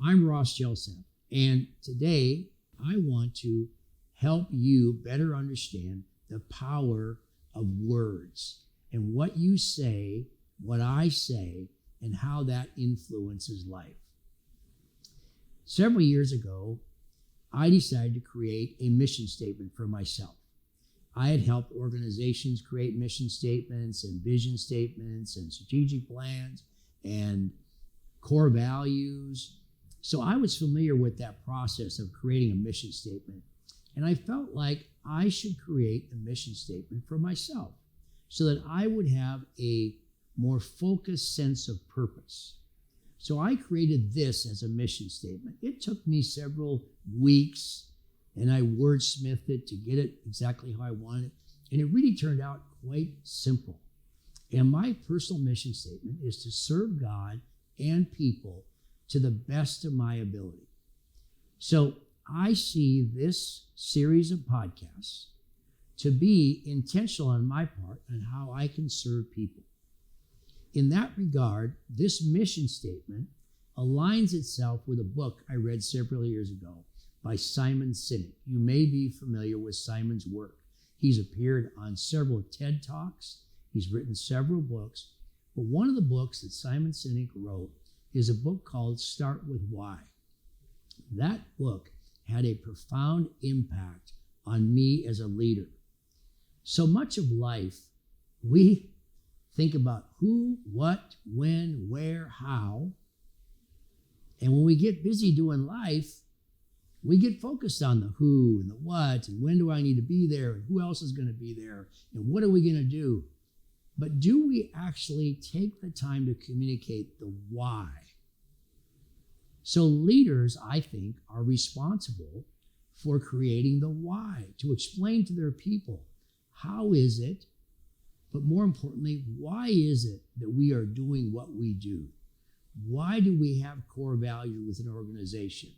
I'm Ross Hjelseth, and today I want to help you better understand the power of words and what you say, what I say, and how that influences life. Several years ago, I decided to create a mission statement for myself. I had helped organizations create mission statements and vision statements and strategic plans and core values. So I was familiar with that process of creating a mission statement. And I felt like I should create a mission statement for myself so that I would have a more focused sense of purpose. So I created this as a mission statement. It took me several weeks and I wordsmithed it to get it exactly how I wanted it. And it really turned out quite simple. And my personal mission statement is to serve God and people to the best of my ability. So I see this series of podcasts to be intentional on my part on how I can serve people. In that regard, this mission statement aligns itself with a book I read several years ago by Simon Sinek. You may be familiar with Simon's work. He's appeared on several TED Talks. He's written several books. But one of the books that Simon Sinek wrote is a book called Start With Why. That book had a profound impact on me as a leader. So much of life, we think about who, what, when, where, how. And when we get busy doing life, we get focused on the who and the what and when do I need to be there and who else is going to be there and what are we going to do. But do we actually take the time to communicate the why? So leaders, I think, are responsible for creating the why, to explain to their people, how is it, but more importantly, why is it that we are doing what we do? Why do we have core values with an organization?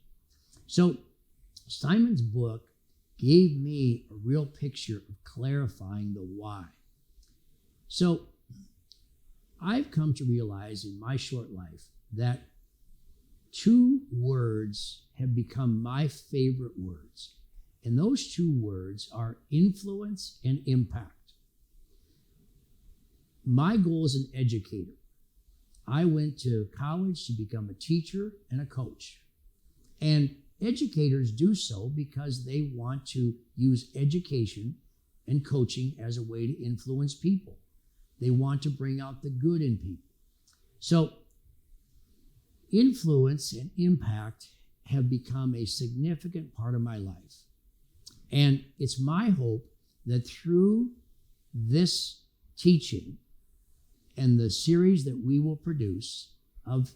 So Simon's book gave me a real picture of clarifying the why. So I've come to realize in my short life that two words have become my favorite words. And those two words are influence and impact. My goal as an educator, I went to college to become a teacher and a coach. And educators do so because they want to use education and coaching as a way to influence people. They want to bring out the good in people. So influence and impact have become a significant part of my life. And it's my hope that through this teaching and the series that we will produce of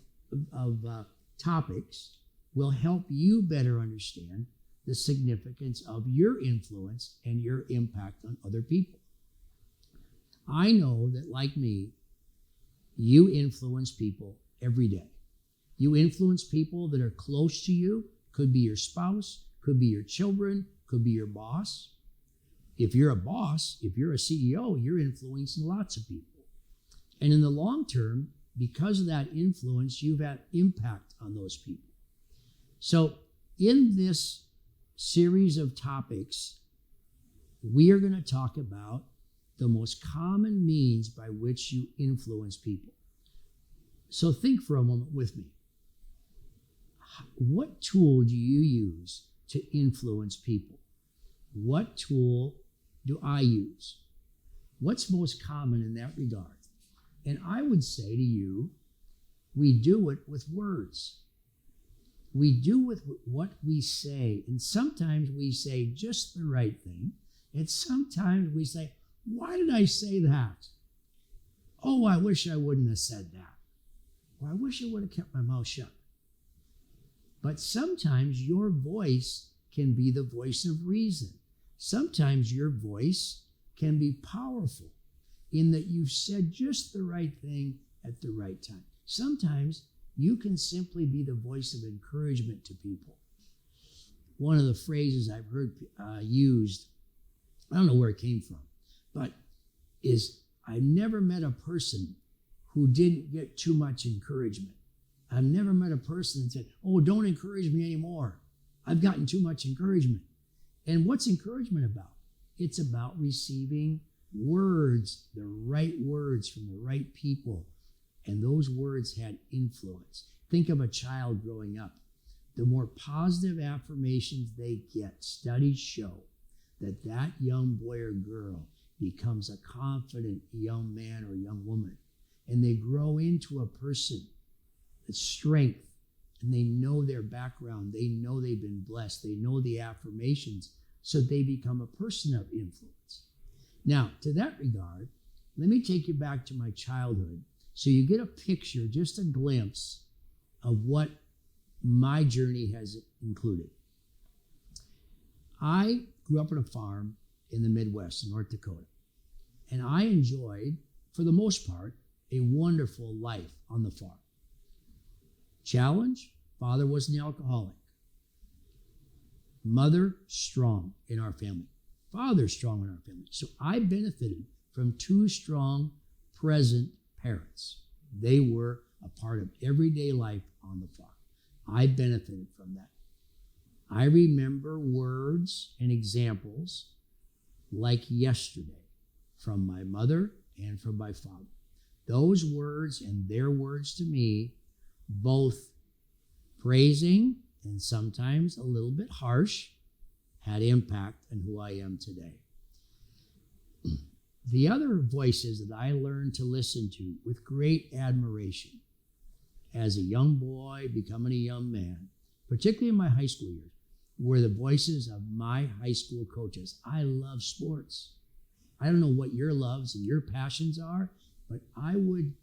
topics will help you better understand the significance of your influence and your impact on other people. I know that, like me, you influence people every day. You influence people that are close to you. Could be your spouse, could be your children, could be your boss. If you're a boss, if you're a CEO, you're influencing lots of people. And in the long term, because of that influence, you've had impact on those people. So in this series of topics, we are going to talk about the most common means by which you influence people. So think for a moment with me. What tool do you use to influence people? What tool do I use? What's most common in that regard? And I would say to you, we do it with words. We do with what we say. And sometimes we say just the right thing. And sometimes we say, why did I say that? Oh, I wish I wouldn't have said that. Or I wish I would have kept my mouth shut. But sometimes your voice can be the voice of reason. Sometimes your voice can be powerful in that you've said just the right thing at the right time. Sometimes you can simply be the voice of encouragement to people. One of the phrases I've heard used, I don't know where it came from, but is I've never met a person who didn't get too much encouragement. I've never met a person that said, oh, don't encourage me anymore. I've gotten too much encouragement. And what's encouragement about? It's about receiving words, the right words from the right people. And those words had influence. Think of a child growing up. The more positive affirmations they get, studies show that that young boy or girl becomes a confident young man or young woman. And they grow into a person that's strength. And they know their background. They know they've been blessed. They know the affirmations. So they become a person of influence. Now, to that regard, let me take you back to my childhood so you get a picture, just a glimpse of what my journey has included. I grew up on a farm in the Midwest, in North Dakota, and I enjoyed, for the most part, a wonderful life on the farm. Challenge, father was an alcoholic. Mother, strong in our family. Father, strong in our family. So I benefited from two strong, present parents. They were a part of everyday life on the farm. I benefited from that. I remember words and examples like yesterday from my mother and from my father. Those words and their words to me, both praising and sometimes a little bit harsh, had impact on who I am today. The other voices that I learned to listen to with great admiration as a young boy becoming a young man, particularly in my high school years, were the voices of my high school coaches. I love sports. I don't know what your loves and your passions are, but I would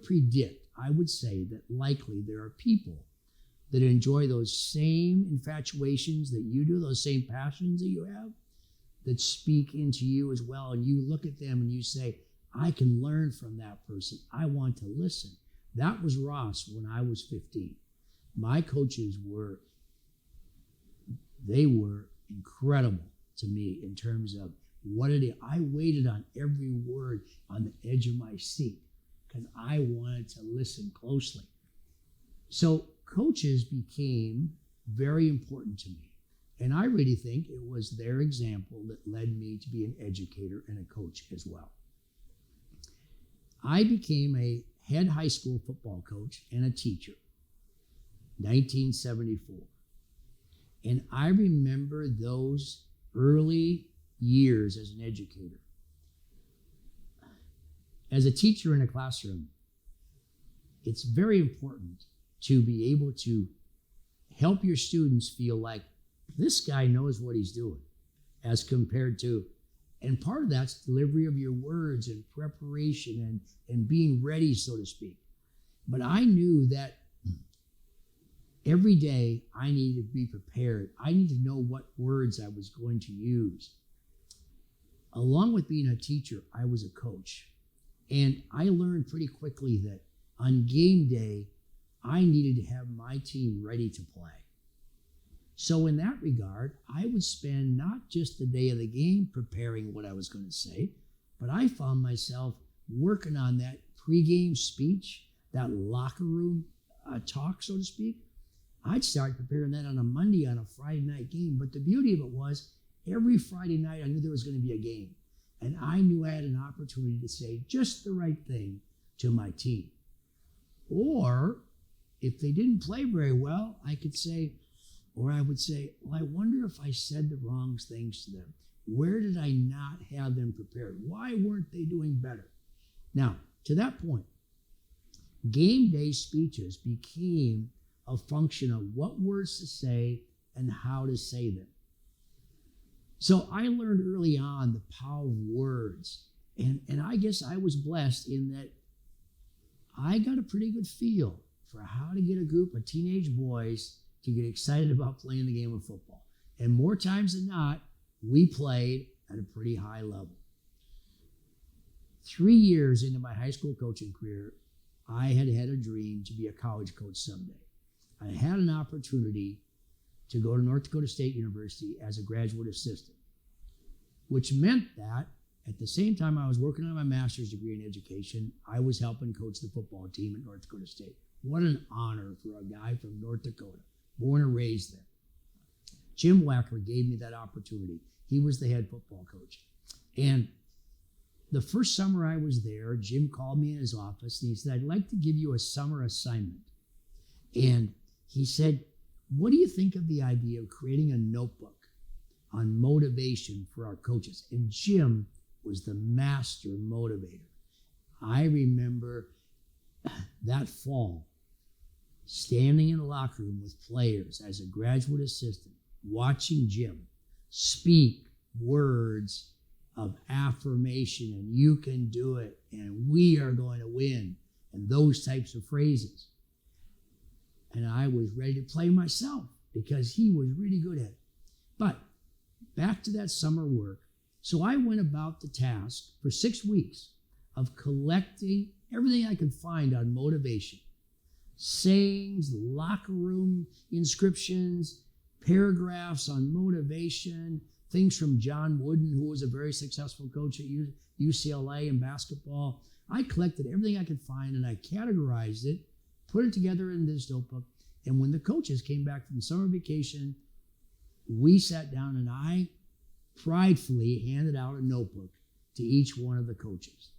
predict, I would say that likely there are people that enjoy those same infatuations that you do, those same passions that you have, that speak into you as well. And you look at them and you say, I can learn from that person. I want to listen. That was Ross when I was 15. My coaches were incredible to me in terms of what it is. I waited on every word on the edge of my seat because I wanted to listen closely. So coaches became very important to me. And I really think it was their example that led me to be an educator and a coach as well. I became a head high school football coach and a teacher, 1974. And I remember those early years as an educator. As a teacher in a classroom, it's very important to be able to help your students feel like this guy knows what he's doing as compared to, and part of that's delivery of your words and preparation and being ready, so to speak. But I knew that every day I needed to be prepared. I needed to know what words I was going to use. Along with being a teacher, I was a coach. And I learned pretty quickly that on game day, I needed to have my team ready to play. So in that regard, I would spend not just the day of the game preparing what I was going to say, but I found myself working on that pregame speech, that locker room talk, so to speak. I'd start preparing that on a Monday on a Friday night game. But the beauty of it was every Friday night I knew there was going to be a game. And I knew I had an opportunity to say just the right thing to my team. Or if they didn't play very well, I would say, well, I wonder if I said the wrong things to them. Where did I not have them prepared? Why weren't they doing better? Now, to that point, game day speeches became a function of what words to say and how to say them. So I learned early on the power of words. And I guess I was blessed in that I got a pretty good feel for how to get a group of teenage boys to get excited about playing the game of football. And more times than not, we played at a pretty high level. 3 years into my high school coaching career, I had a dream to be a college coach someday. I had an opportunity to go to North Dakota State University as a graduate assistant, which meant that at the same time I was working on my master's degree in education, I was helping coach the football team at North Dakota State. What an honor for a guy from North Dakota, born and raised there. Jim Wacker gave me that opportunity. He was the head football coach. And the first summer I was there, Jim called me in his office and he said, I'd like to give you a summer assignment. And he said, what do you think of the idea of creating a notebook on motivation for our coaches? And Jim was the master motivator. I remember that fall, standing in the locker room with players as a graduate assistant, watching Jim speak words of affirmation and you can do it and we are going to win and those types of phrases. And I was ready to play myself because he was really good at it. But back to that summer work. So I went about the task for 6 weeks of collecting everything I could find on motivation. Sayings, locker room inscriptions, paragraphs on motivation, things from John Wooden, who was a very successful coach at UCLA in basketball. I collected everything I could find and I categorized it, put it together in this notebook. And when the coaches came back from summer vacation, we sat down and I pridefully handed out a notebook to each one of the coaches.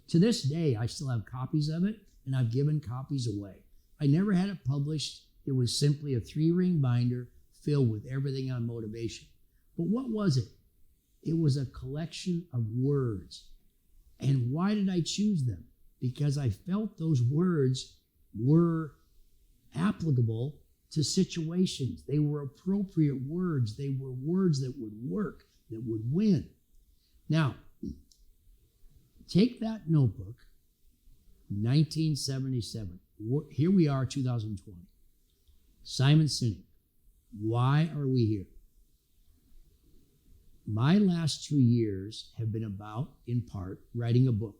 To this day, I still have copies of it and I've given copies away. I never had it published. It was simply a 3-ring binder filled with everything on motivation. But what was it? It was a collection of words. And why did I choose them? Because I felt those words were applicable to situations. They were appropriate words. They were words that would work, that would win. Now, take that notebook, 1977. Here we are, 2020. Simon Sinek. Why are we here? My last 2 years have been about, in part, writing a book.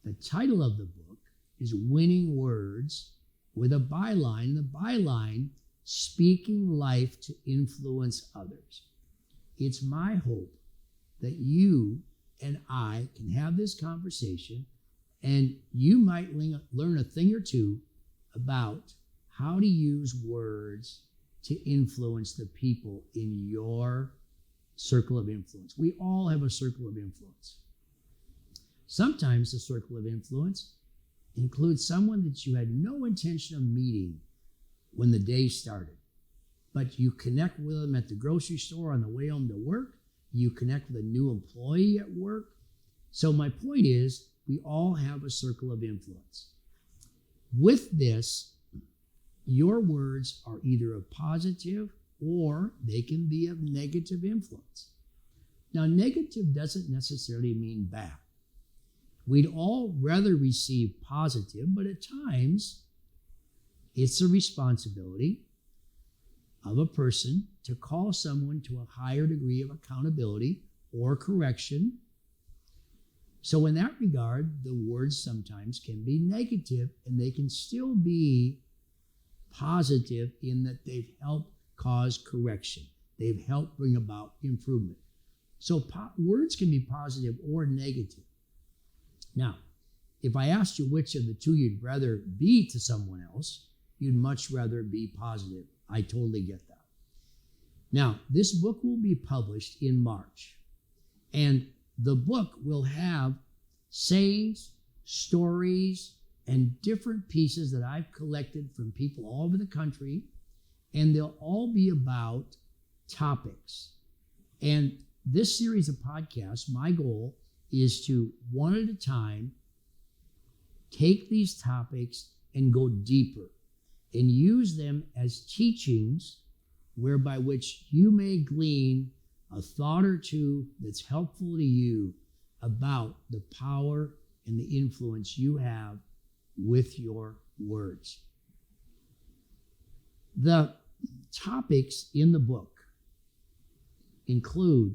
The title of the book is Winning Words with a byline. The byline, Speaking Life to Influence Others. It's my hope that you and I can have this conversation and you might learn a thing or two about how to use words to influence the people in your circle of influence. We all have a circle of influence. Sometimes the circle of influence includes someone that you had no intention of meeting when the day started, but you connect with them at the grocery store on the way home to work. You connect with a new employee at work. So my point is, we all have a circle of influence. With this, your words are either a positive or they can be of negative influence. Now, negative doesn't necessarily mean bad. We'd all rather receive positive, but at times it's a responsibility of a person to call someone to a higher degree of accountability or correction. So in that regard, the words sometimes can be negative and they can still be positive in that they've helped cause correction. They've helped bring about improvement. So words can be positive or negative. Now, if I asked you which of the two you'd rather be to someone else, you'd much rather be positive. I totally get that. Now, this book will be published in March, and the book will have sayings, stories, and different pieces that I've collected from people all over the country, and they'll all be about topics. And this series of podcasts, my goal is to, one at a time, take these topics and go deeper and use them as teachings whereby which you may glean a thought or two that's helpful to you about the power and the influence you have with your words. The topics in the book include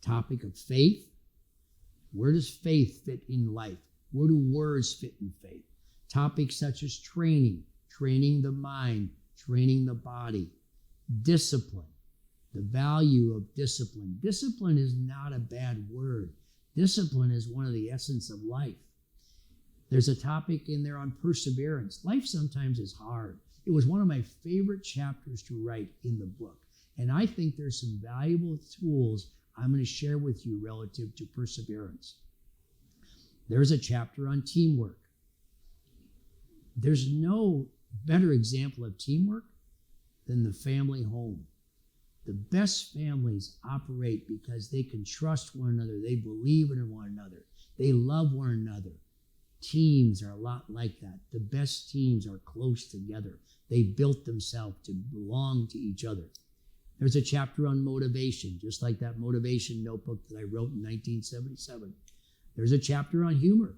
topic of faith. Where does faith fit in life? Where do words fit in faith? Topics such as training the mind, training the body, discipline, the value of discipline. Discipline is not a bad word. Discipline is one of the essence of life. There's a topic in there on perseverance. Life sometimes is hard. It was one of my favorite chapters to write in the book. And I think there's some valuable tools I'm going to share with you relative to perseverance. There's a chapter on teamwork. There's no better example of teamwork than the family home. The best families operate because they can trust one another. They believe in one another. They love one another. Teams are a lot like that. The best teams are close together. They built themselves to belong to each other. There's a chapter on motivation, just like that motivation notebook that I wrote in 1977. There's a chapter on humor.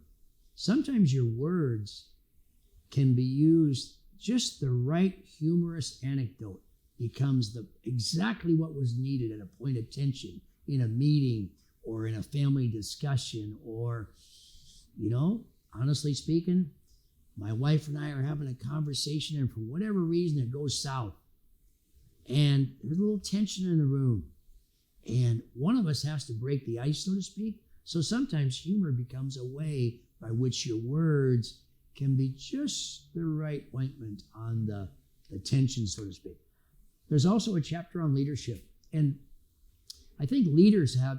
Sometimes your words can be used, just the right humorous anecdote becomes exactly what was needed at a point of tension in a meeting or in a family discussion, or, honestly speaking, my wife and I are having a conversation, and for whatever reason it goes south, and there's a little tension in the room, and one of us has to break the ice, so to speak. So sometimes humor becomes a way by which your words can be just the right ointment on the tension, so to speak. There's also a chapter on leadership, and I think leaders have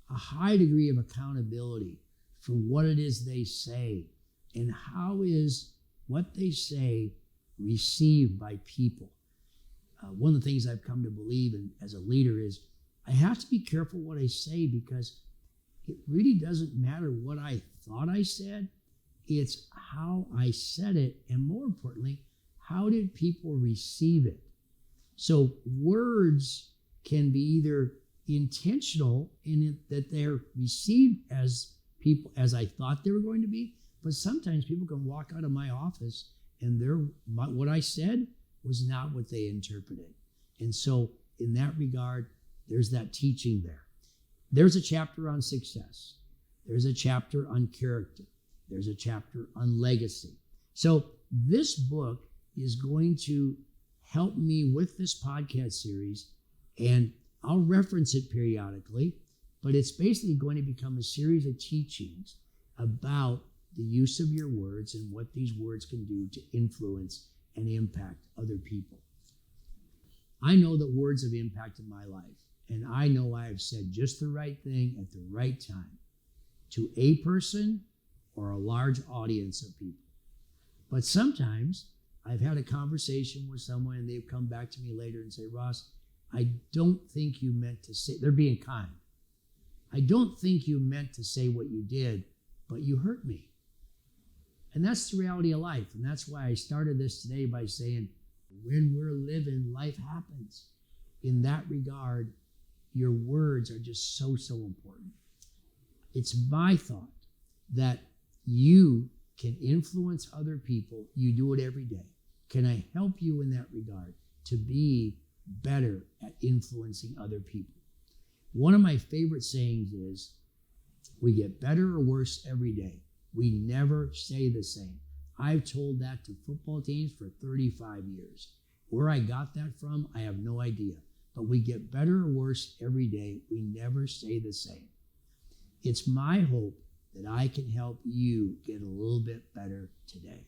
a high degree of accountability for what it is they say, and how is what they say received by people. One of the things I've come to believe in as a leader is I have to be careful what I say, because it really doesn't matter what I thought I said. It's how I said it, and more importantly, how did people receive it? So words can be either intentional in it that they're received as I thought they were going to be, but sometimes people can walk out of my office and what I said was not what they interpreted. And so in that regard, there's that teaching there. There's a chapter on success. There's a chapter on character. There's a chapter on legacy. So this book is going to help me with this podcast series, and I'll reference it periodically, but it's basically going to become a series of teachings about the use of your words and what these words can do to influence and impact other people. I know that words have impacted my life, and I know I have said just the right thing at the right time to a person or a large audience of people. But sometimes I've had a conversation with someone and they've come back to me later and say, Ross, I don't think you meant to say, they're being kind. I don't think you meant to say what you did, but you hurt me. And that's the reality of life. And that's why I started this today by saying, when we're living, life happens. In that regard, your words are just so, so important. It's my thought that you can influence other people. You do it every day. Can I help you in that regard to be better at influencing other people? One of my favorite sayings is, we get better or worse every day. We never stay the same. I've told that to football teams for 35 years. Where I got that from, I have no idea. But we get better or worse every day. We never stay the same. It's my hope that I can help you get a little bit better today.